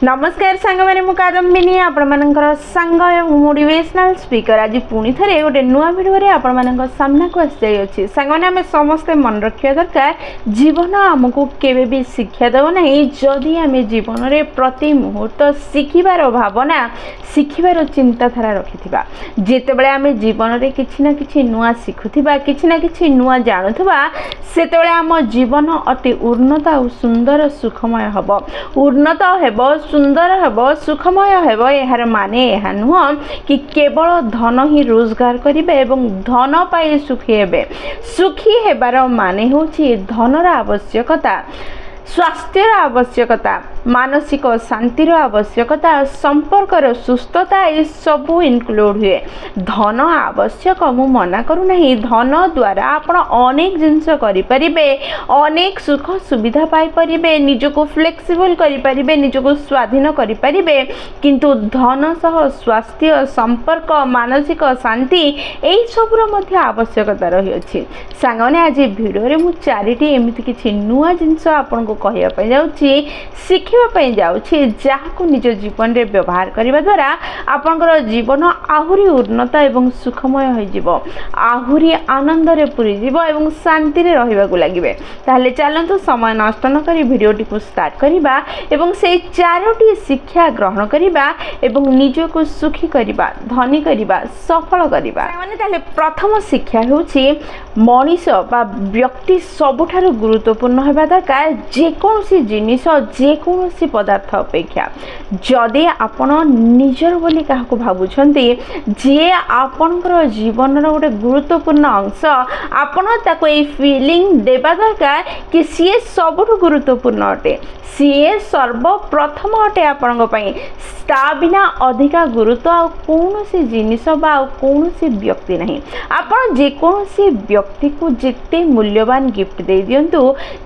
नमस्कार सांग मैंने मु कादम्बिनी आपणकर सांग मोटिवेशनल स्पीकर आज पुणी थे गोटे नुआ भिडियो आपण सामना को आसी सांग मैंने आम समस्ते मन रखा दरकार जीवन आमको केवे भी शिक्षा देव ना जदि आम जीवन में प्रति मुहूर्त शिखिबार भावना शिखिबार चिंताधारा रखि जिते आम जीवन में किसी ना कि नुआ शिखुवा कि नुआ जानूबा से आम जीवन अति उन्नत और सुंदर सुखमय हम उन्नत हेब सुंदर हेब सुखमय हेब यार माने यह नुह कि केवल धन ही रोजगार करेंगे एवं धन पाई सुखी हेबे सुखी हेबार माने होछि धनर आवश्यकता स्वास्थ्यर आवश्यकता मानसिक शांतिर आवश्यकता संपर्कर सुस्थता ये सबू इनक्लूड हुए धन आवश्यक मु मना करूना धन द्वारा आपण अनेक जिनस करें अनेक सुख सुविधा पाइपर निजको फ्लेक्सिबल करें निजको स्वाधीन करें किंतु धन सह स्वास्थ्य संपर्क मानसिक शांति यही सबूर आवश्यकता रही सांगने आज भिडियो मु चारिटी एमती किसी नुआ जिनस आपन को कहवाई जाऊँगी शिखापी जाऊँगी जहाँ निज जीवन में व्यवहार करने द्वारा आपंकर जीवन आहरी उन्नत एवं सुखमय हो आहरी आनंद पूरी एवं शांति रहा लगे ताहले चलतु समय नष्ट न करी भिडियोटी को स्टार्ट करवा एवं से चारोटी शिक्षा ग्रहण करवा एवं निजको सुखी करवा धनी करवा सफल करवा माने प्रथम शिक्षा होछि मनीष बा व्यक्ति सबुठारु गुरुत्वपूर्ण होगा दरकार जेकोसी जिनिस जेकोसी पदार्थ अपेक्षा जदि आपण निजर बोली क्या भावुंट जी आपणकर जीवन गोटे गुरुत्वपूर्ण अंश आपण ताको ए फीलिंग देवा दरकार कि सी सबुठ गुरुत्वपूर्ण अटे सी सर्वप्रथम अटे आपण ता बिना अधिका गुरुत्व आ कौन जिनिस बा कौन व्यक्ति नहीं आपण जेकोसी व्यक्ति को जिते मूल्यवान गिफ्ट दे दिंतु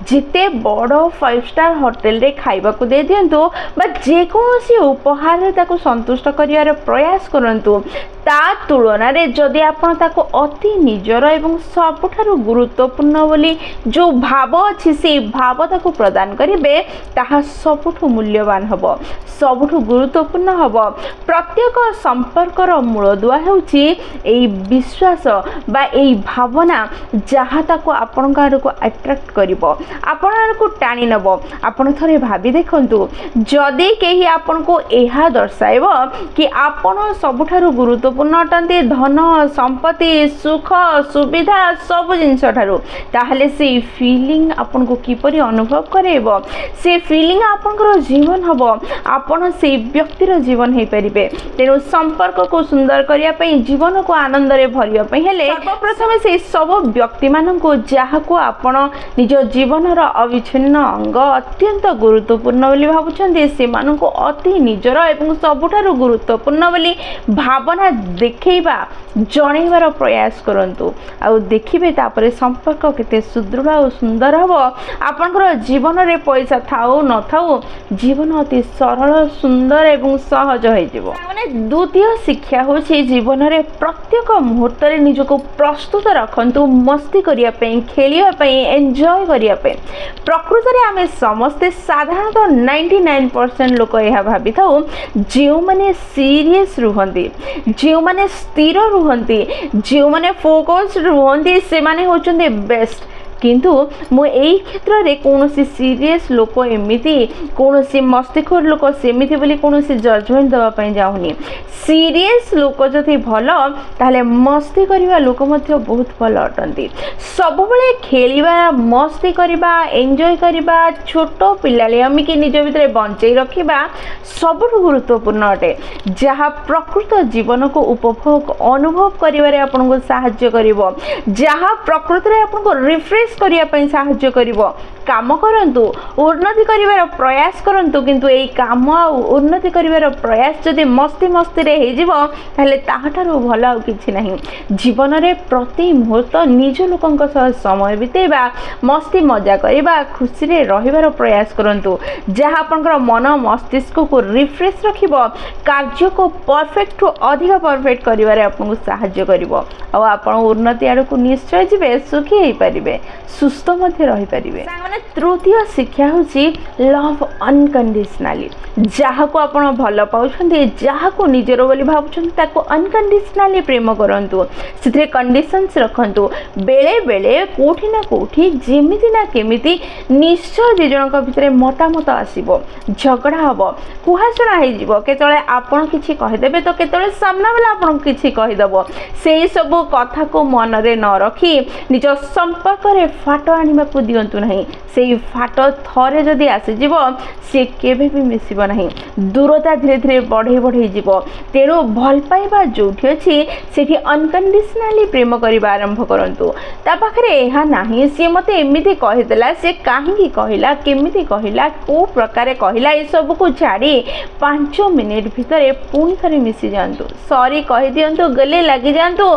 जिते बड़ 5 स्टार होटेल रे खाइबा को दे दिंतु बा जेकोसी उपहार रे ताको संतुष्ट करिवार प्रयास करंतु ता तुलना रे जदि आपण ताको अति निजर एवं सबुठारु गुरुत्वपूर्ण बोली जो भाव अछि से भाव ताको प्रदान करिवे ताहा सबुठु मूल्यवान हबो सबुठु गुरुत्वपूर्ण हबो प्रत्येक संपर्कर मूलदुआ होछि एई विश्वास बा एई भावना जहाँ ताको आपण आड़ को अट्रैक्ट करिवो आपण आड़ को टाणी नबो आपण थरे भाबी देखंतु जदि केही आपण को एहा दर्शाइबो कि आपण सबुठारु गुरुत्वपूर्ण अटंती धन संपत्ति सुख सुविधा सब जिनस ठारू ताहले से फीलिंग आपण को किपरि अनुभव करेबो से फीलिंग आपनकर जीवन हबो आपण से व्यक्तिर जीवन हे परिबे तेनु संपर्क को सुंदर करिया पई जीवन को आनंद रे भरिया पई हेले सर्वप्रथम से सब व्यक्ति मान को जहाँ को आपण निज जीवन अविच्छिन्न अंग अत्यंत गुरुत्वपूर्ण बोली भावुछन्ते से मान को अति निजर एवं सबुठारु गुरुत्वपूर्ण बोली भावना देखैबा जणैबार प्रयास करंतु आ देखिबे तापरे संपर्क केते सुदृढ़ और सुंदर हबो आपनकर जीवन रे पैसा थाउ न थाउ जीवन अति सरल सुंदर एवं सहज हो जिवो माने द्वितीय शिक्षा होछि जीवन रे प्रत्येक मुहूर्त रे निजको प्रस्तुत रखंतु मस्ती करिया पे खेलिया पे एंजॉय करिया पे प्रकृत रे आमे समस्ते साधारणतः 99% लोक यह भाबी थाउ जेउ माने सीरियस रुहंती जेउ माने स्थिर रुहंती जेउ माने फोकस्ड रुहंती से माने होचंदे बेस्ट किंतु मु एई क्षेत्र रे कोनोसी सीरियस लोक एमिति कोनोसी मस्तिखोर लोक सेमिति बोली कोनोसी जजमेंट दवा पई जाउनी सीरियस लोक जति भलो ताले मस्ती करिवा लोक मध्ये बहुत भलो अटंती सब बेले खेलिबा मस्ती करिबा एन्जॉय करिबा छोटो पिलाले अमी के निज भितरे बंचै रखिबा सबुठ गुरुत्वपूर्ण अटे जहाँ प्रकृत जीवन को उपभोग अनुभव करिवारे आपन को सहाय्य करिवो जहाँ प्रकृत रे आपन को रिफ्रेश करिया पई सहाय्य करिवो काम करंतु उन्नति करिवार प्रयास करंतु किंतु एई काम आ उन्नति करिवार प्रयास जदि मस्ती मस्ती रे हे जिवो ताले ताहाठारु भलो आ किछि नाही जीवन रे प्रति मुहूर्त निज लोकंक सह समय बितेबा मस्ती मजा करिबा खुशी रे रहिबार प्रयास करंतु जहाँ आपनकर मन मस्तिष्क को रिफ्रेश रखिबो कार्य को परफेक्ट टू अधिक परफेक्ट करिवारे आपन सहाय्य करिवो आ आपण उन्नति आड़ को निश्चय जिवे सुखी हे परिबे सुस्थ मध्य रही परिबे। सामान्य तृतीय शिक्षा हूँ लव अनकंडीशनली जहाँ को आप भल पाँच जहाँ को निजर बोली भावुं अनकंडीशनली प्रेम करूँ से कंडीशंस रखु बेले बेले कोठी ना कोठी जेमिति ना केमिति निश्चय दी जन भितर मतामत आसो झगड़ा हम कुहाशुना हो केतले आपड़ कि कहीदेवे तो केतले सामना वाला आपन कि कहीदेव से सब कथा को मन रे न रखी निज संपर्क रे फाट आने को दिंतु नहीं से फाट थरे जदि आसीज सी केवे भी मिसब नहीं दूरता धीरे धीरे बढ़े बढ़े जीव तेणु भल पाइबा जो अच्छी से अनकंडीशनली प्रेम करने आरंभ करूँ ता पाखे यह ना सी मत एमती कहीदेला सी कहीं कहला केमिति कहला को प्रकार कहला ये सब को छाड़ी 5 मिनिट भितर पुणी थे मिसी जातु सॉरी कही दिंतु गले लगी जातु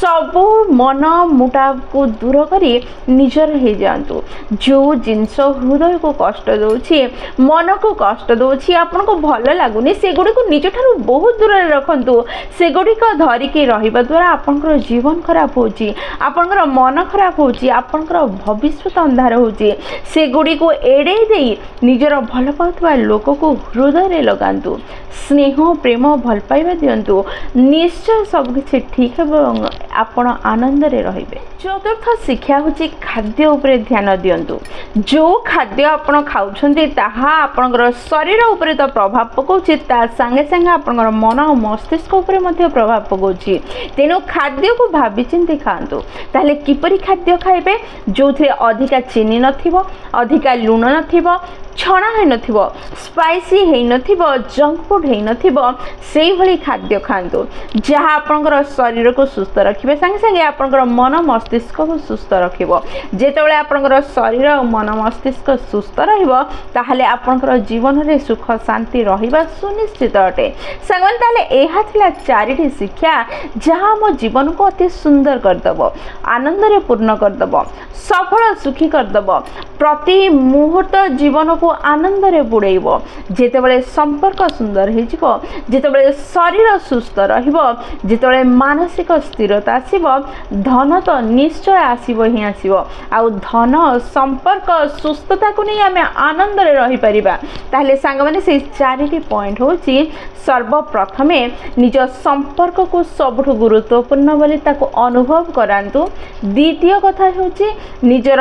सब मन मुटाव को दूर करी निजर हो जातु जो जिनस हृदय को कष्ट दौची मन को कष्ट दौची आपन को भल लगुनि से गुड़ी को निज ठारू बहुत दूर रखंतु से गुड़िक धरिकी रहिबा द्वारा आपनकर जीवन खराब होची आपनकर मन खराब होची आपनकर भविष्य अंधार होची से गुड़ी को एड़े देई निजर भल पाउथबा लोक को हृदय रे लगांतु स्नेह प्रेम भल पाइबा दिंतु निश्चय सबकि ठीक है आपण आनंद रे रहिबे। चतुर्थ शिक्षा हूँ खाद्य उपरे ध्यान दिंतु जो खाद्य आपण खाउछंती ताहा आपनकर शरीर उपरे तो प्रभाव पकाउछि ता संगे संगे आपनकर मन और मस्तिष्क उपरे मध्ये प्रभाव पकाउछि तेणु खाद्य को भाबी चिंती खातु ताहले किपरि खाद्य खाइबे जो थे अधिका चीनी नथिबो अधिका लुण नथिबो छणा है नथिबो स्पाइसी है नथिबो जंक फूड है नथिबो सेही भली खाद्य खातु जहाँ आपनकर शरीर को सुस्थ रखिबे संगे संगे आपनकर मन मस्तिष्क को सुस्थ रखिबो जेतेबेले आपनकर शरीर और मन मस्तिष्क सुस्थ रहिबो ताहले आपनकर जीवन रे सुख शांति रहिबा सुनिश्चित अटे। संगन ताहले एहा थिला चारिटी शिक्षा जहाँ मो जीवन को अति सुंदर करदबो आनंद रे पूर्ण करदबो सफल सुखी करदबो प्रति मुहूर्त जीवन को आनंद रे बुड़ेइबो जेतेबेले संपर्क सुंदर हो जिवो जेतेबेले शरीर सुस्थ रहिबो जेतेबेले मानसिक स्थिरता आसीबो धन तो निश्चय आसीबो ही आसीबो आ धन संपर्क सुस्थता को नहीं आमे आनंद रे रहि परिबा ताहले सांग माने से चारिटी पॉइंट होची सर्वप्रथमे निज संपर्क को सबठु गुरुत्वपूर्ण बोली ताको अनुभव करांतु द्वितीय कथा होची निजर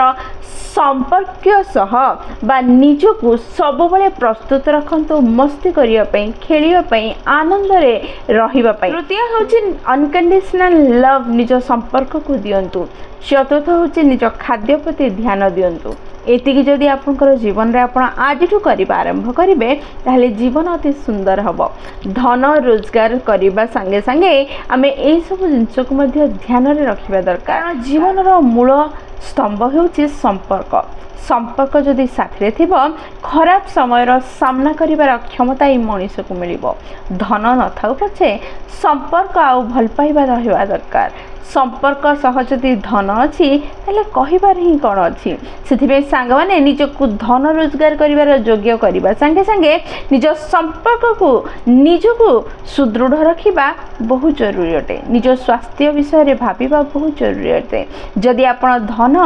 संपर्क सह बा निजको सब बळे प्रस्तुत रखंतु मस्ती करिया पई खेलिया पई आनंद रे रहिबा पई। तृतीय होची अनकंडीशनल लव निज संपर्क को दियंतु। चतुर्थ होची निज खाद्य प्रति ध्यान दियंतु। एतिकी जदि आपनकर जीवन रे आपण आजिठु करिबा आरंभ करिवे ताहले जीवन अति सुंदर हबो धन रोजगार करिबा संगे संगे आमे एई सब जिंस को मध्ये ध्यान रे रखिबा दरकार। जीवन रो मूल स्तंभ होची संपर्क संपर्क जदि साथी थी खराब समय सामना करिबार क्षमता ही मनीष को मिलिबो धन न थाउ पछे संपर्क आउ भल पाइबा रहिबा दरकार संपर्क सह जदि धन अच्छी ताले कहिबार ही कौन अच्छी से सांग माने निजको धन रोजगार करिबार योग्य करबा संगे संगे निज संपर्क को निजको सुदृढ़ रखिबा बहुत जरूरी अटे निज स्वास्थ्य विषय रे भाबिबा बहुत जरूरी अटे जदि आपण धन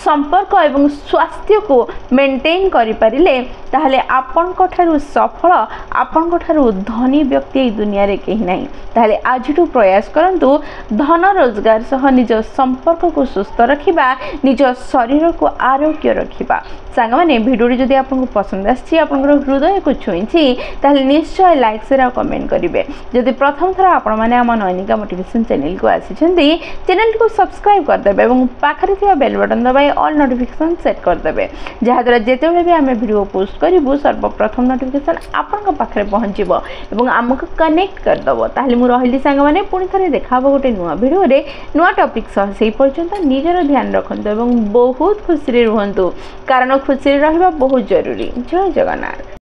संपर्क एवं स्वास्थ्य को मेंटेन करि परिले ताहले आपण को ठारू सफल आपण को ठारू धनी व्यक्ति दुनिया रे केही नाही ताहले आजिटू प्रयास करंतु धन रोजगार सह निज संपर्क को सुस्थ रखिबा निज शरीर को आरोग्य रखिबा। सांग माने वीडियो जदि आपको पसंद आछि आपनकर हृदय को छुईछि ताहले निश्चय लाइक शेयर और कमेंट करिवे जदि प्रथम थरा आपण माने हम नयनिका मोटिवेशन चैनल को आछिछन्ती चैनल को सब्सक्राइब कर देबे एवं पाखरे थिबा बेल बटन दबाई ऑल नोटिफिकेशन सेट कर देबे जहा द्वारा जेतेबेले भी आमे वीडियो पोस्ट करिवु सर्वप्रथम नोटिफिकेशन आपनका पाखरे पहुंचीबो एवं हमको कनेक्ट कर दबो ताहले मु रहिली सांग माने पुनी थरे देखाबो गोटे नुवा वीडियो रे नुआ टॉपिक सह से पर्यंत निजर ध्यान रखंतु एवं बहुत खुशी रे रुहंतु कारण खुशी रे रहिबा बहुत जरूरी। जय जगन्नाथ।